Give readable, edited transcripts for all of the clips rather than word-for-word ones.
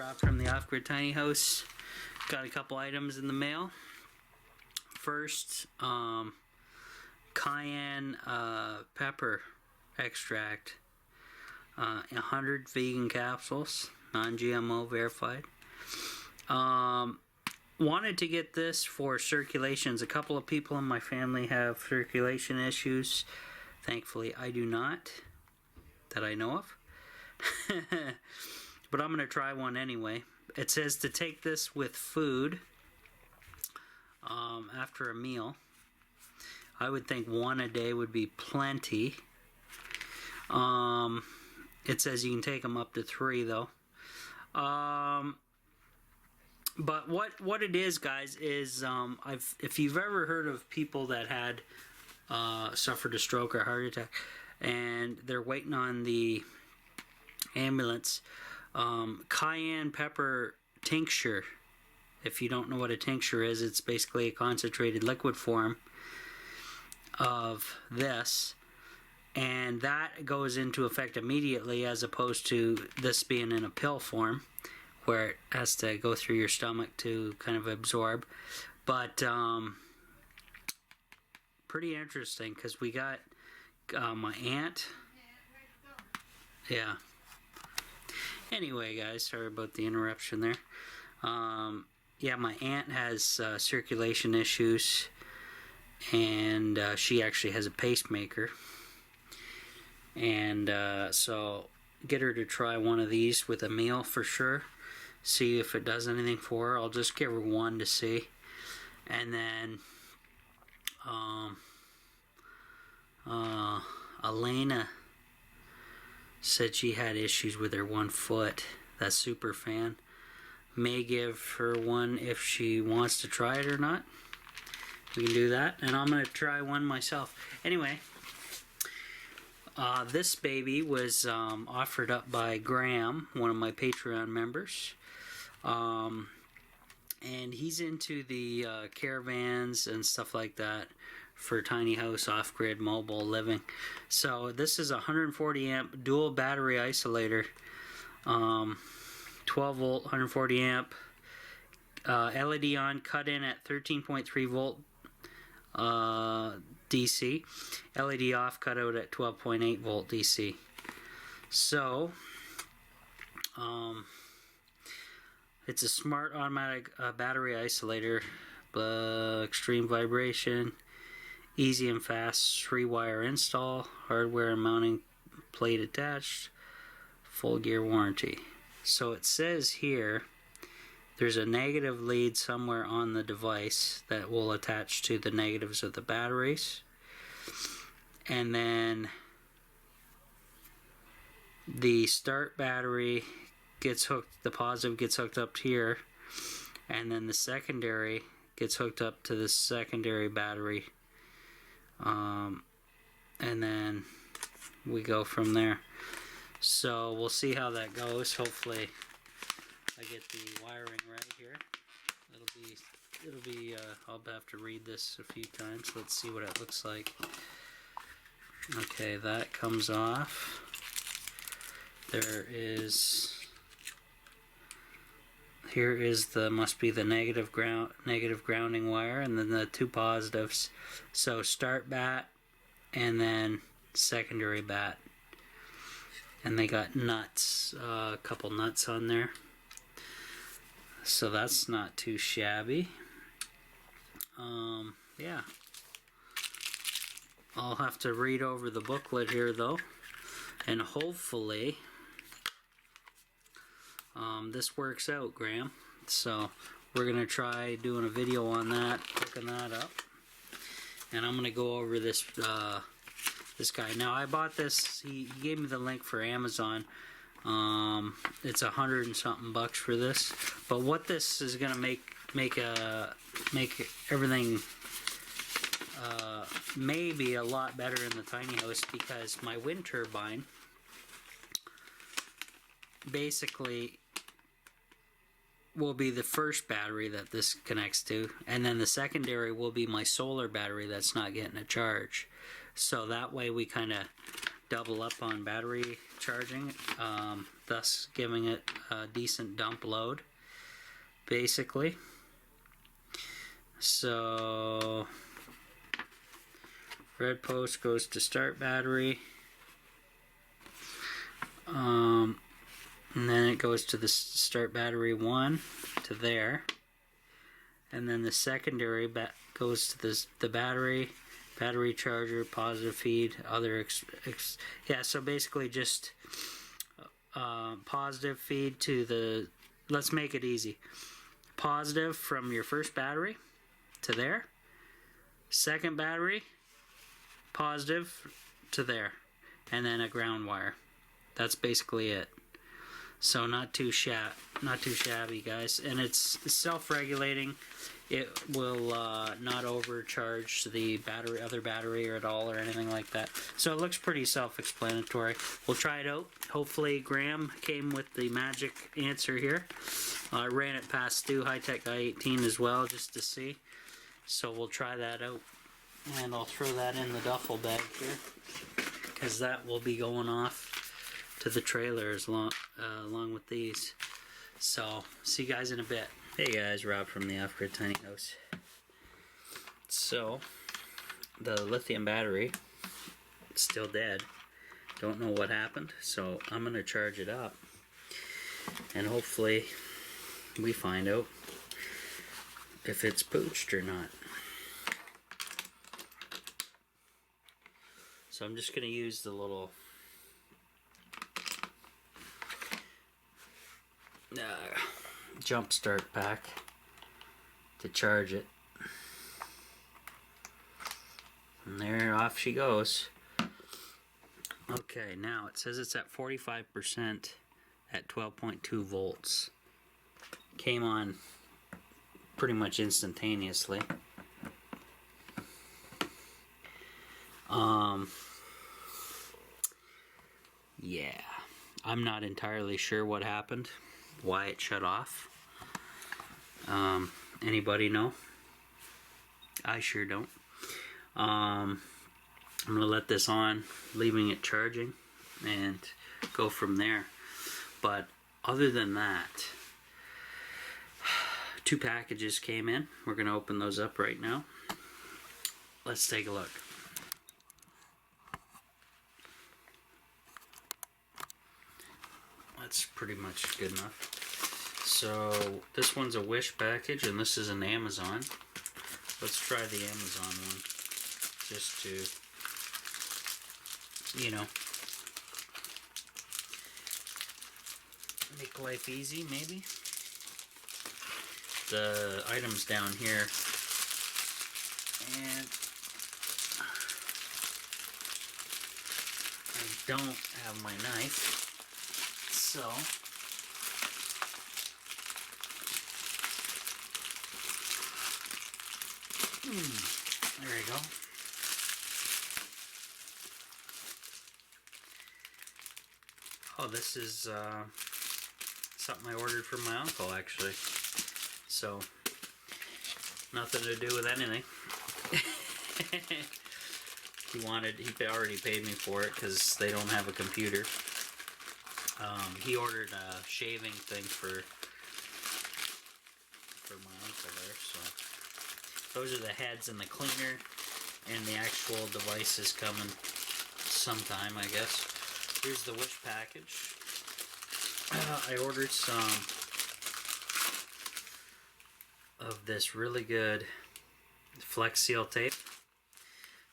Rob from the Off-Grid Tiny House. Got a couple items in the mail. First, cayenne pepper extract. 100 vegan capsules, non-GMO verified. Wanted to get this for circulations. A couple of people in my family have circulation issues. Thankfully, I do not, that I know of. But I'm going to try one anyway. It says to take this with food after a meal. I would think one a day would be plenty. It says you can take them up to 3 though. But what it is, guys, is if you've ever heard of people that had suffered a stroke or heart attack and they're waiting on the ambulance, cayenne pepper tincture, if you don't know what a tincture is, it's basically a concentrated liquid form of this, and that goes into effect immediately, as opposed to this being in a pill form where it has to go through your stomach to kind of absorb. But pretty interesting, because we got my aunt. Yeah. Anyway, guys, sorry about the interruption there. Yeah, my aunt has circulation issues, and she actually has a pacemaker. And so get her to try one of these with a meal for sure. See if it does anything for her. I'll just give her one to see. And then Elena said she had issues with her one foot. That super fan. May give her one if she wants to try it or not. We can do that. And I'm going to try one myself. Anyway, this baby was offered up by Graham, one of my Patreon members. And he's into the caravans and stuff like that for tiny house, off-grid, mobile living. So this is a 140 amp dual battery isolator, 12 volt, 140 amp, LED on, cut in at 13.3 volt DC, LED off, cut out at 12.8 volt DC. So it's a smart automatic battery isolator, extreme vibration, easy and fast 3-wire install, hardware and mounting plate attached, full gear warranty. So it says here there's a negative lead somewhere on the device that will attach to the negatives of the batteries, and then the start battery gets hooked, the positive gets hooked up here, and then the secondary gets hooked up to the secondary battery, and then we go from there. So we'll see how that goes. Hopefully I get the wiring right here. It'll be I'll have to read this a few times. Let's see what it looks like. Okay, that comes off. There is, here is the, must be the negative grounding wire, and then the 2 positives. So start bat and then secondary bat. And they got nuts, a couple nuts on there. So that's not too shabby. Yeah. I'll have to read over the booklet here though. And hopefully this works out, Graham. So we're going to try doing a video on that, hooking that up. And I'm going to go over this this guy. Now I bought this, he gave me the link for Amazon. It's $100 and something for this. But what this is gonna make everything maybe a lot better in the tiny house, because my wind turbine basically will be the first battery that this connects to, and then the secondary will be my solar battery that's not getting a charge. So that way we kind of double up on battery charging, thus giving it a decent dump load, basically. So red post goes to start battery, and then it goes to the start battery 1 to there, and then the secondary goes to the battery charger, positive feed, other yeah, so basically just positive feed to the, let's make it easy, positive from your first battery to there, second battery positive to there, and then a ground wire. That's basically it. So not too shabby, guys, and it's self-regulating. It will not overcharge the other battery at all or anything like that. So it looks pretty self-explanatory. We'll try it out. Hopefully Graham came with the magic answer here. I ran it past Stu High-Tech i18 as well just to see. So we'll try that out. And I'll throw that in the duffel bag here, because that will be going off to the trailers along with these. So see you guys in a bit. Hey guys, Rob from the Off-Grid Tiny House. So the lithium battery is still dead. Don't know what happened, so I'm gonna charge it up, and hopefully we find out if it's pooched or not. So I'm just gonna use the little jump start pack to charge it, and there, off she goes. Okay, now it says it's at 45% at 12.2 volts. Came on pretty much instantaneously. Yeah, I'm not entirely sure what happened, why it shut off. Anybody know? I sure don't. I'm gonna let this on, leaving it charging, and go from there. But other than that, 2 packages came in. We're gonna open those up right now. Let's take a look. That's pretty much good enough. So this one's a Wish package, and this is an Amazon. Let's try the Amazon one, just to, you know, make life easy, maybe. The items down here, and I don't have my knife, so there we go. Oh, this is something I ordered from my uncle, actually. So, nothing to do with anything. He already paid me for it because they don't have a computer. He ordered a shaving thing for my uncle there, so those are the heads and the cleaner, and the actual device is coming sometime, I guess. Here's the Wish package. I ordered some of this really good Flex Seal tape.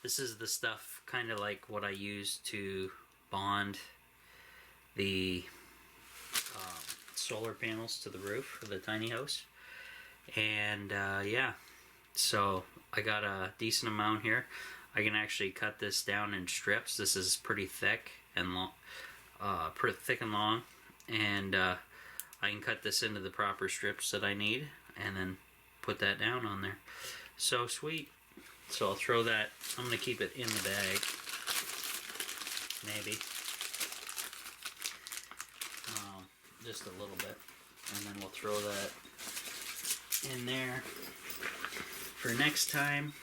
This is the stuff kind of like what I use to bond the solar panels to the roof of the tiny house. And yeah, so I got a decent amount here. I can actually cut this down in strips. This is pretty thick and long, pretty thick and long, and I can cut this into the proper strips that I need, and then put that down on there. So sweet. So I'll throw that. I'm gonna keep it in the bag, maybe, just a little bit, and then we'll throw that in there for next time.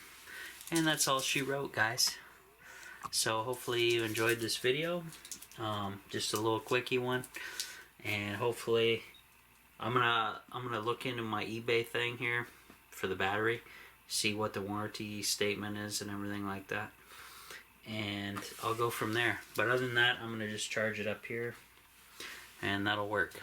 And that's all she wrote, guys. So hopefully you enjoyed this video. Just a little quickie one, and hopefully I'm gonna look into my eBay thing here for the battery, see what the warranty statement is and everything like that, and I'll go from there. But other than that, I'm gonna just charge it up here, and that'll work.